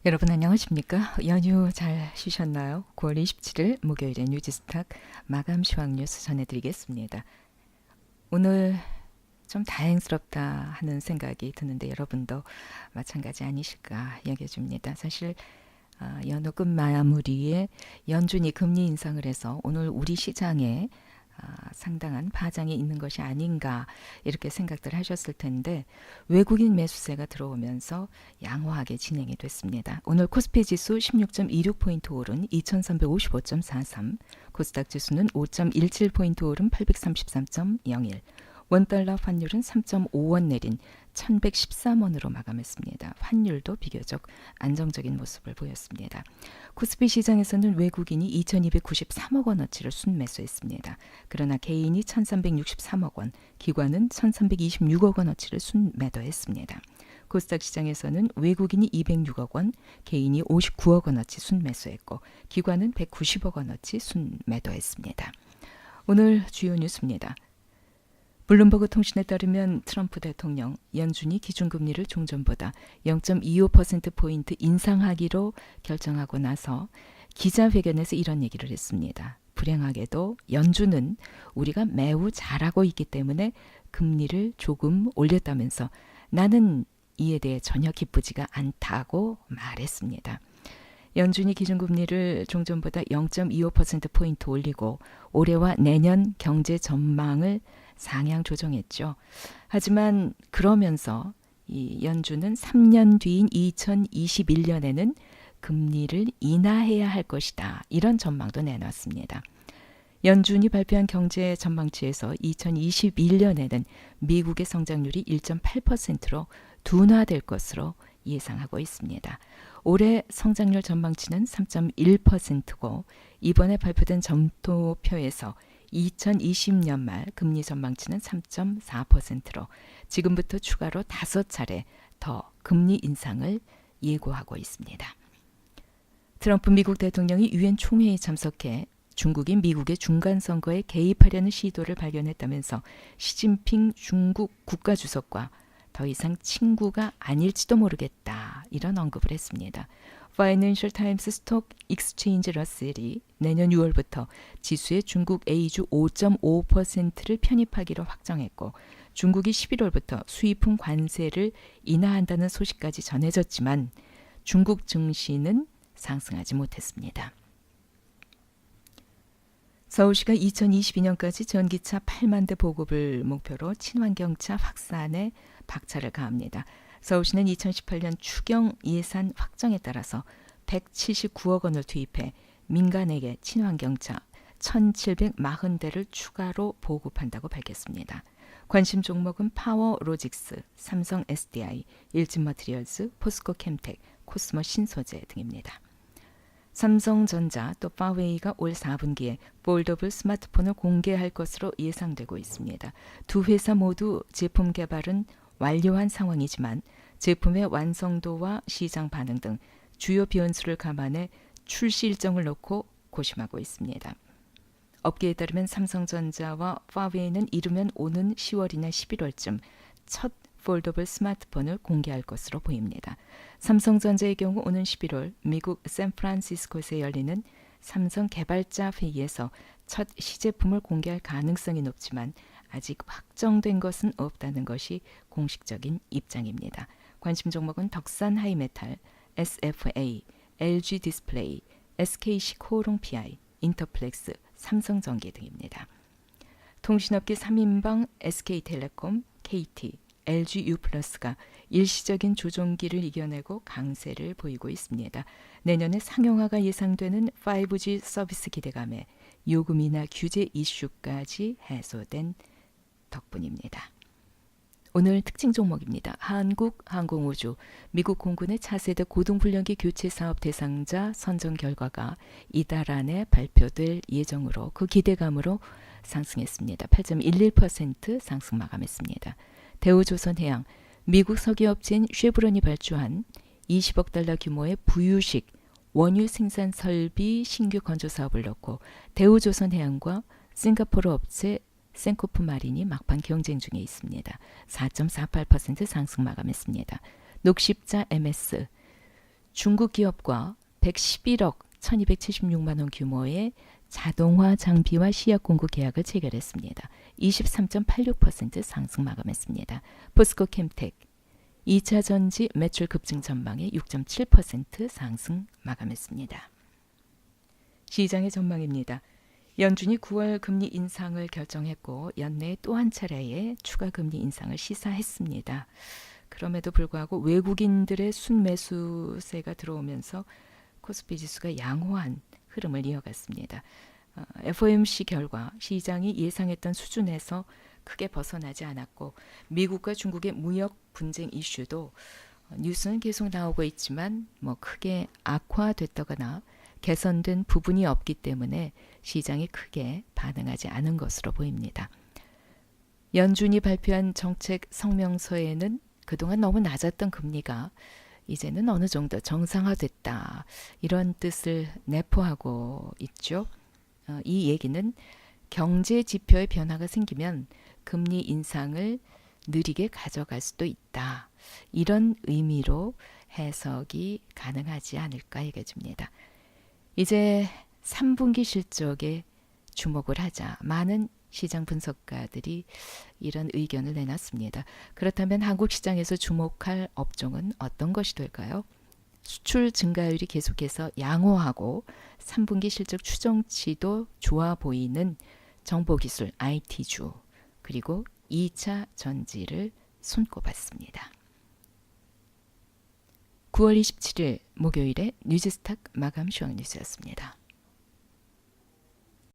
여러분 안녕하십니까? 연휴 잘 쉬셨나요? 9월 27일 목요일에 뉴지스탁 마감 시황 뉴스 전해드리겠습니다. 오늘 좀 다행스럽다 하는 생각이 드는데 여러분도 마찬가지 아니실까 여겨집니다. 사실 연휴 끝 마무리에 연준이 금리 인상을 해서 오늘 우리 시장에 상당한 파장이 있는 것이 아닌가 이렇게 생각들 하셨을 텐데 외국인 매수세가 들어오면서 양호하게 진행이 됐습니다. 오늘 코스피 지수 16.26포인트 오른 2355.43, 코스닥 지수는 5.17포인트 오른 833.01, 원달러 환율은 3.5원 내린 1113원으로 마감했습니다. 환율도 비교적 안정적인 모습을 보였습니다. 코스피 시장에서는 외국인이 2293억 원어치를 순매수했습니다. 그러나 개인이 1363억 원, 기관은 1326억 원어치를 순매도했습니다. 코스닥 시장에서는 외국인이 206억 원, 개인이 59억 원어치 순매수했고 기관은 190억 원어치 순매도했습니다. 오늘 주요 뉴스입니다. 블룸버그 통신에 따르면 트럼프 대통령 연준이 기준금리를 종전보다 0.25%포인트 인상하기로 결정하고 나서 기자회견에서 이런 얘기를 했습니다. 불행하게도 연준은 우리가 매우 잘하고 있기 때문에 금리를 조금 올렸다면서 나는 이에 대해 전혀 기쁘지가 않다고 말했습니다. 연준이 기준금리를 종전보다 0.25%포인트 올리고 올해와 내년 경제 전망을 상향 조정했죠. 하지만 그러면서 이 연준은 3년 뒤인 2021년에는 금리를 인하해야 할 것이다. 이런 전망도 내놨습니다. 연준이 발표한 경제 전망치에서 2021년에는 미국의 성장률이 1.8%로 둔화될 것으로 예상하고 있습니다. 올해 성장률 전망치는 3.1%고 이번에 발표된 점도표에서 2020년 말 금리 전망치는 3.4%로 지금부터 추가로 5차례 더 금리 인상을 예고하고 있습니다. 트럼프 미국 대통령이 유엔 총회에 참석해 중국이 미국의 중간선거에 개입하려는 시도를 발견했다면서 시진핑 중국 국가주석과 더 이상 친구가 아닐지도 모르겠다 이런 언급을 했습니다. 파이낸셜 타임스 스톡 익스체인지 러셀이 내년 6월부터 지수의 중국 A주 5.5%를 편입하기로 확정했고 중국이 11월부터 수입품 관세를 인하한다는 소식까지 전해졌지만 중국 증시는 상승하지 못했습니다. 서울시가 2022년까지 전기차 8만 대 보급을 목표로 친환경차 확산에 박차를 가합니다. 서울시는 2018년 추경 예산 확정에 따라서 179억 원을 투입해 민간에게 친환경차 1,740대를 추가로 보급한다고 밝혔습니다. 관심 종목은 파워로직스, 삼성 SDI, 일진머티리얼스, 포스코 캠텍, 코스모 신소재 등입니다. 삼성전자 또 파웨이가 올 4분기에 폴더블 스마트폰을 공개할 것으로 예상되고 있습니다. 두 회사 모두 제품 개발은 완료한 상황이지만 제품의 완성도와 시장 반응 등 주요 변수를 감안해 출시 일정을 놓고 고심하고 있습니다. 업계에 따르면 삼성전자와 파웨이는 이르면 오는 10월이나 11월쯤 첫 폴더블 스마트폰을 공개할 것으로 보입니다. 삼성전자의 경우 오는 11월 미국 샌프란시스코에서 열리는 삼성 개발자 회의에서 첫 시제품을 공개할 가능성이 높지만 아직 확정된 것은 없다는 것이 공식적인 입장입니다. 관심 종목은 덕산 하이메탈, SFA, LG 디스플레이, SKC 코오롱 PI, 인터플렉스, 삼성전기 등입니다. 통신업계 3인방 SK텔레콤, KT, LG U+가 일시적인 조종기를 이겨내고 강세를 보이고 있습니다. 내년에 상용화가 예상되는 5G 서비스 기대감에 요금이나 규제 이슈까지 해소된 덕분입니다. 오늘 특징 종목입니다. 한국항공우주, 미국 공군의 차세대 고등훈련기 교체 사업 대상자 선정 결과가 이달 안에 발표될 예정으로 그 기대감으로 상승했습니다. 8.11% 상승 마감했습니다. 대우조선해양, 미국 석유업체인 쉐브론이 발주한 20억 달러 규모의 부유식 원유 생산 설비 신규 건조 사업을 넣고 대우조선해양과 싱가포르 업체 생코프 마린이 막판 경쟁 중에 있습니다. 4.48% 상승 마감했습니다. 녹십자 MS, 중국 기업과 111억 1276만 원 규모의 자동화 장비와 시약 공급 계약을 체결했습니다. 23.86% 상승 마감했습니다. 포스코 캠텍 2차 전지 매출 급증 전망에 6.7% 상승 마감했습니다. 시장의 전망입니다. 연준이 9월 금리 인상을 결정했고 연내에 또 한 차례의 추가 금리 인상을 시사했습니다. 그럼에도 불구하고 외국인들의 순매수세가 들어오면서 코스피 지수가 양호한 흐름을 이어갔습니다. FOMC 결과 시장이 예상했던 수준에서 크게 벗어나지 않았고 미국과 중국의 무역 분쟁 이슈도 뉴스는 계속 나오고 있지만 크게 악화됐다거나 개선된 부분이 없기 때문에 시장이 크게 반응하지 않은 것으로 보입니다. 연준이 발표한 정책 성명서에는 그동안 너무 낮았던 금리가 이제는 어느 정도 정상화됐다, 이런 뜻을 내포하고 있죠. 이 얘기는 경제 지표의 변화가 생기면 금리 인상을 느리게 가져갈 수도 있다, 이런 의미로 해석이 가능하지 않을까 여겨집니다. 이제 3분기 실적에 주목을 하자, 많은 시장 분석가들이 이런 의견을 내놨습니다. 그렇다면 한국 시장에서 주목할 업종은 어떤 것이 될까요? 수출 증가율이 계속해서 양호하고 3분기 실적 추정치도 좋아 보이는 정보기술 IT주, 그리고 2차 전지를 손꼽았습니다. 9월 27일 목요일에 뉴스스탁 마감 시황 뉴스였습니다.